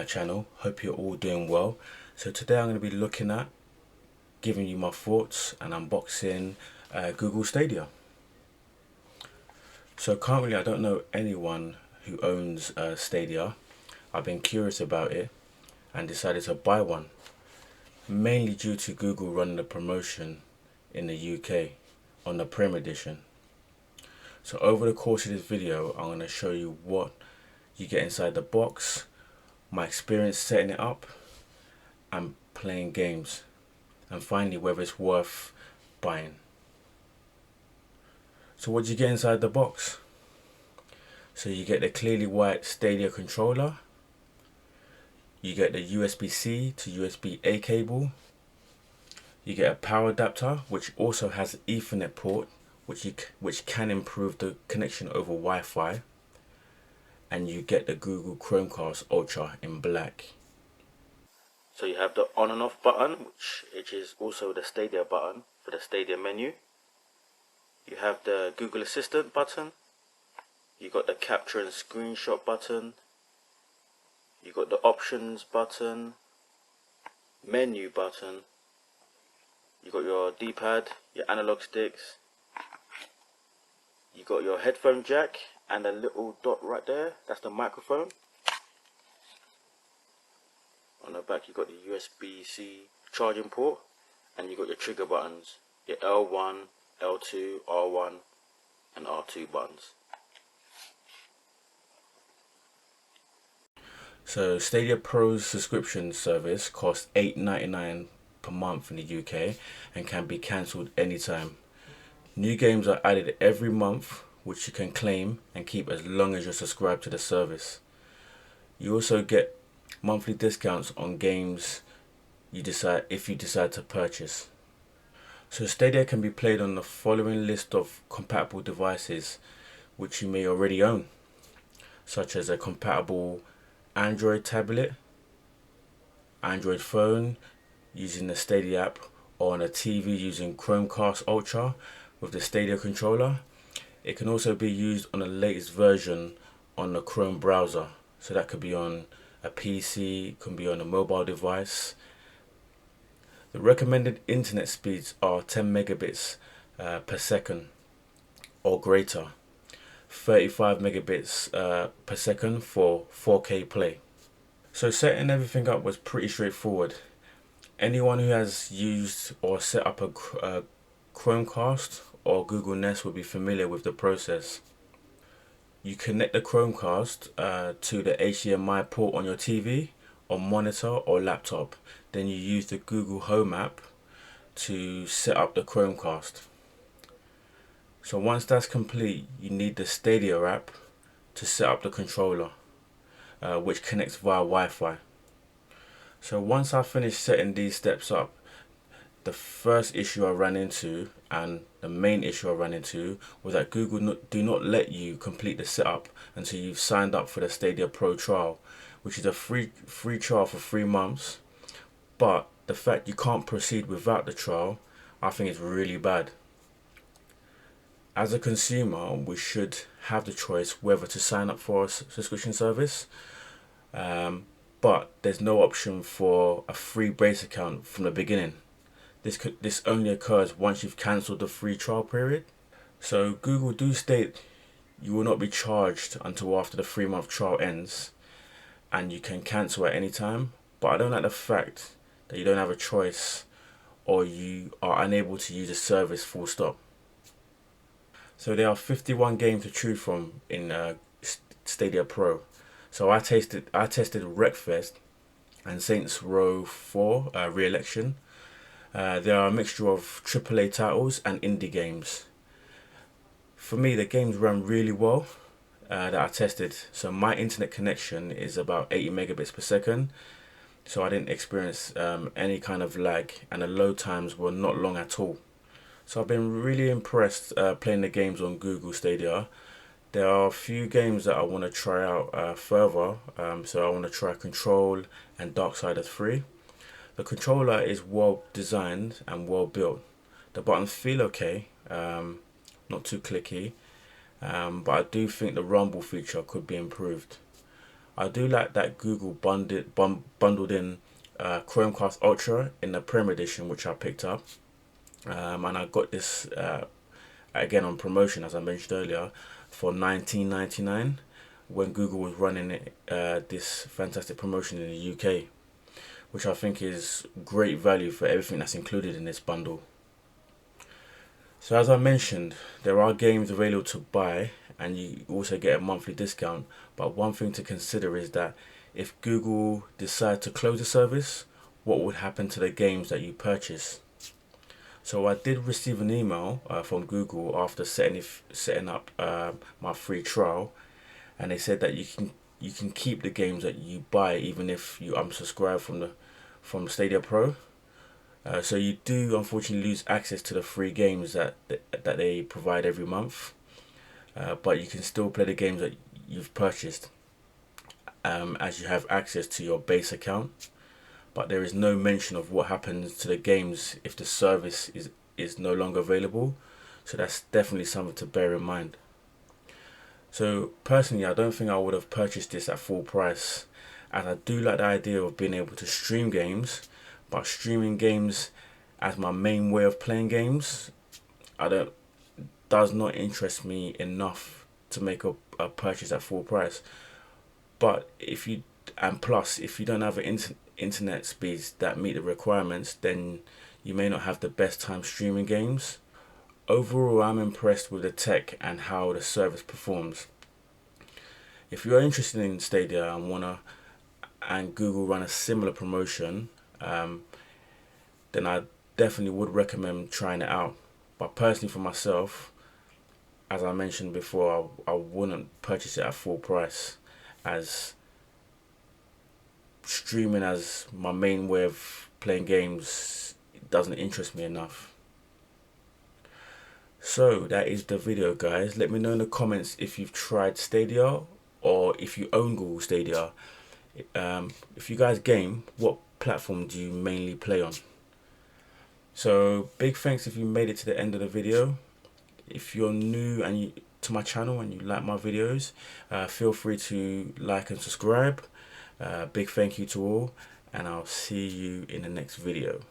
channel. Hope you're all doing well. So today I'm going to be looking at giving you my thoughts and unboxing Google Stadia. So currently I don't know anyone who owns Stadia. I've been curious about it and decided to buy one, mainly due to Google running a promotion in the UK on the Premium Edition. So over the course of this video I'm going to show you what you get inside the box, my experience setting it up and playing games, and finally whether it's worth buying. So what do you get inside the box? So you get the clearly white Stadia controller, you get the USB-C to USB-A cable, you get a power adapter which also has an Ethernet port which can improve the connection over Wi-Fi, and you get the Google Chromecast Ultra in black. So you have the on and off button, which is also the Stadia button for the Stadia menu. You have the Google Assistant button. You got the capture and screenshot button. You got the options button, menu button. You got your D-pad, your analog sticks. You got your headphone jack and a little dot right there. That's the microphone. On the back you got the USB-C charging port, and you got your trigger buttons, your L1, L2, R1 and R2 buttons. So Stadia Pro's subscription service costs $8.99 per month in the UK and can be cancelled anytime. New games are added every month which you can claim and keep as long as you're subscribed to the service. You also get monthly discounts on games if you decide to purchase. So Stadia can be played on the following list of compatible devices which you may already own, such as a compatible Android tablet, Android phone using the Stadia app, or on a TV using Chromecast Ultra with the Stadia controller. It can also be used on the latest version on the Chrome browser, so that could be on a PC, can be on a mobile device. The recommended internet speeds are 10 megabits per second or greater, 35 megabits per second for 4K play. So setting everything up was pretty straightforward. Anyone who has used or set up a Chromecast or Google Nest will be familiar with the process. You connect the Chromecast to the HDMI port on your TV or monitor or laptop. Then you use the Google Home app to set up the Chromecast. So once that's complete, you need the Stadia app to set up the controller, which connects via Wi-Fi. So once I finished setting these steps up, the first issue I ran into, and the main issue I ran into, was that Google do not let you complete the setup until you've signed up for the Stadia Pro trial, which is a free trial for 3 months. But the fact you can't proceed without the trial, I think is really bad. As a consumer, we should have the choice whether to sign up for a subscription service, but there's no option for a free base account from the beginning. This only occurs once you've cancelled the free trial period. So Google do state you will not be charged until after the 3-month trial ends, and you can cancel at any time. But I don't like the fact that you don't have a choice, or you are unable to use the service full stop. So there are 51 games to choose from in Stadia Pro. So I tested Wreckfest and Saints Row 4 Re-Election. There are a mixture of AAA titles and indie games. For me, the games ran really well that I tested. So my internet connection is about 80 megabits per second. So I didn't experience any kind of lag, and the load times were not long at all. So I've been really impressed playing the games on Google Stadia. There are a few games that I want to try out further. So I want to try Control and Darksiders 3. The controller is well designed and well built. The buttons feel okay, not too clicky, but I do think the rumble feature could be improved. I do like that Google bundled in Chromecast Ultra in the Premier Edition, which I picked up. And I got this again on promotion, as I mentioned earlier, for $19.99 when Google was running this fantastic promotion in the UK, which I think is great value for everything that's included in this bundle. So as I mentioned, there are games available to buy and you also get a monthly discount. But one thing to consider is that if Google decide to close the service, what would happen to the games that you purchase? So I did receive an email from Google after setting up my free trial, and they said that you can keep the games that you buy even if you unsubscribe from Stadia Pro. So you do unfortunately lose access to the free games that they provide every month, but you can still play the games that you've purchased as you have access to your base account. But there is no mention of what happens to the games if the service is no longer available. So that's definitely something to bear in mind. So personally, I don't think I would have purchased this at full price, as I do like the idea of being able to stream games, but streaming games as my main way of playing games, does not interest me enough to make a purchase at full price. But if you don't have an internet speeds that meet the requirements, then you may not have the best time streaming games. Overall, I'm impressed with the tech and how the service performs. If you're interested in Stadia and Google run a similar promotion, then I definitely would recommend trying it out. But personally, for myself, as I mentioned before, I wouldn't purchase it at full price, as streaming as my main way of playing games doesn't interest me enough. So that is the video, guys. Let me know in the comments if you've tried Stadia or if you own Google Stadia. If you guys game, what platform do you mainly play on? So big thanks if you made it to the end of the video. If you're new to my channel and you like my videos, feel free to like and subscribe. Big thank you to all, and I'll see you in the next video.